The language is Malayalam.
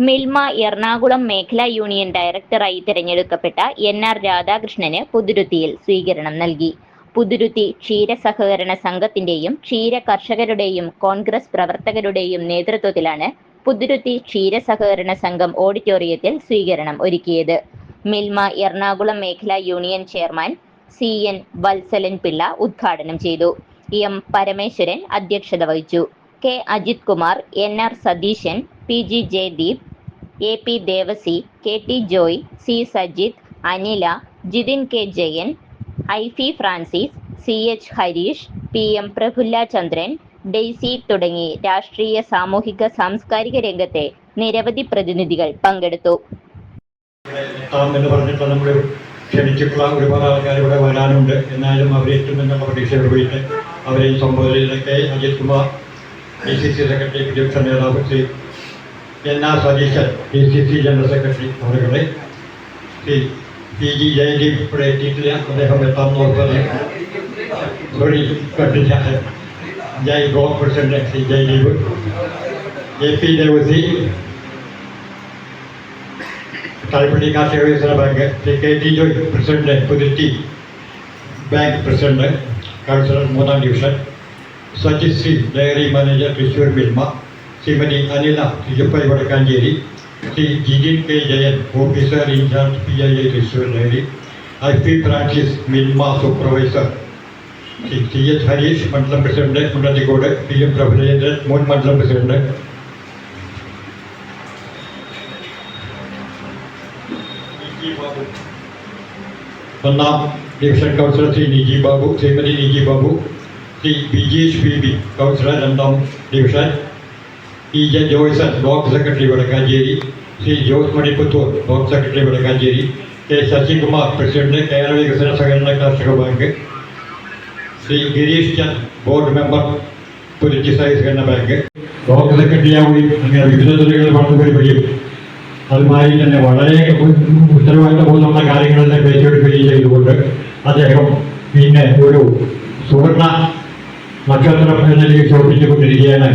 മിൽമ എറണാകുളം മേഖലാ യൂണിയൻ ഡയറക്ടറായി തിരഞ്ഞെടുക്കപ്പെട്ട NR രാധാകൃഷ്ണന് പുതുരുത്തിയിൽ സ്വീകരണം നൽകി. പുതുരുത്തി ക്ഷീരസഹകരണ സംഘത്തിന്റെയും ക്ഷീര കർഷകരുടെയും കോൺഗ്രസ് പ്രവർത്തകരുടെയും നേതൃത്വത്തിലാണ് പുതുരുത്തി ക്ഷീരസഹകരണ സംഘം ഓഡിറ്റോറിയത്തിൽ സ്വീകരണം ഒരുക്കിയത്. മിൽമ എറണാകുളം മേഖലാ union chairman CN Valsalan Pillai ഉദ്ഘാടനം ചെയ്തു. M പരമേശ്വരൻ അധ്യക്ഷത വഹിച്ചു. K Ajith Kumar, NR Satheesan, PG Jayadeep, AP Devassy, KT Joy, C Sajith, Anila, Jithin K Jayan, IF Francis, CH Hareesh, PM Prafulla Chandran, Daisy തുടങ്ങി രാഷ്ട്രീയ, സാമൂഹിക, സാംസ്കാരിക രംഗത്തെ നിരവധി പ്രതിനിധികൾ പങ്കെടുത്തു. ക്ഷണിച്ചിട്ടുള്ള ഒരുപാട് ആൾക്കാർ ഇവിടെ വരാനുണ്ട്. എന്നാലും അവരെത്തുമെന്നുള്ള പ്രതീക്ഷയോട് പോയിട്ട് അവരെയും സംബോധനയിലൊക്കെ അജിത് കുമാർ, DCC സെക്രട്ടറി, പ്രതിപക്ഷ നേതാവ് Shri NR Satheesan, DCC general secretary അവരുടെ, ശ്രീ PG ജയദീപ് ഇവിടെ എത്തിയിട്ടില്ല, അദ്ദേഹം എത്താമെന്ന് സോറി കണ്ടില്ല. Jai block president Shri Jayadeep, AP Devasi, താൽപ്പര്യ കാർഷിക വികസന bank Shri KT Joy president, Puthurutthi bank president, councillor 3-ാം division, Sajith C dairy manager Thrissur Milma, Shrimati Anila Thiruppai Vadakkanchery, Shri Jithin K Jayan officer incharge PIA Thrissur dairy, IF Francis Milma supervisor, Shri CH Harish മണ്ഡലം പ്രസിഡന്റ് കുണ്ടത്തിക്കോട്, PM പ്രഭുലേന്ദ്രൻ മുൻ മണ്ഡലം പ്രസിഡന്റ്, ഒന്നാം division councillor Shri Niji Babu, Shrimati Niji Babu, Shri Bijeesh PB councillor 2-ാം division, PJ Joyson block secretary Vadakkanchery, Shri Jose Manipputhur block secretary Vadakkanchery, K Sasikumar president Kerala വികസന സഹകരണ കാർഷിക bank, Shri Girish Chand board member Puthuruthy സഹകരണ ബാങ്ക്, ബ്ലോക്ക് സെക്രട്ടറിയാവുകയും അങ്ങനെ വിവിധ തുറകളിൽ വളർന്നുവരികയും അതുമായി തന്നെ വളരെ ഉത്തരവാദിത്തപൂർണ്ണമായ കാര്യങ്ങളെല്ലാം ഏറ്റെടുക്കുകയും ചെയ്തുകൊണ്ട് അദ്ദേഹം പിന്നെ ഒരു സുവർണ നക്ഷത്രം എന്ന രീതിയിൽ ശോഭിച്ചുകൊണ്ടിരിക്കുകയാണ്.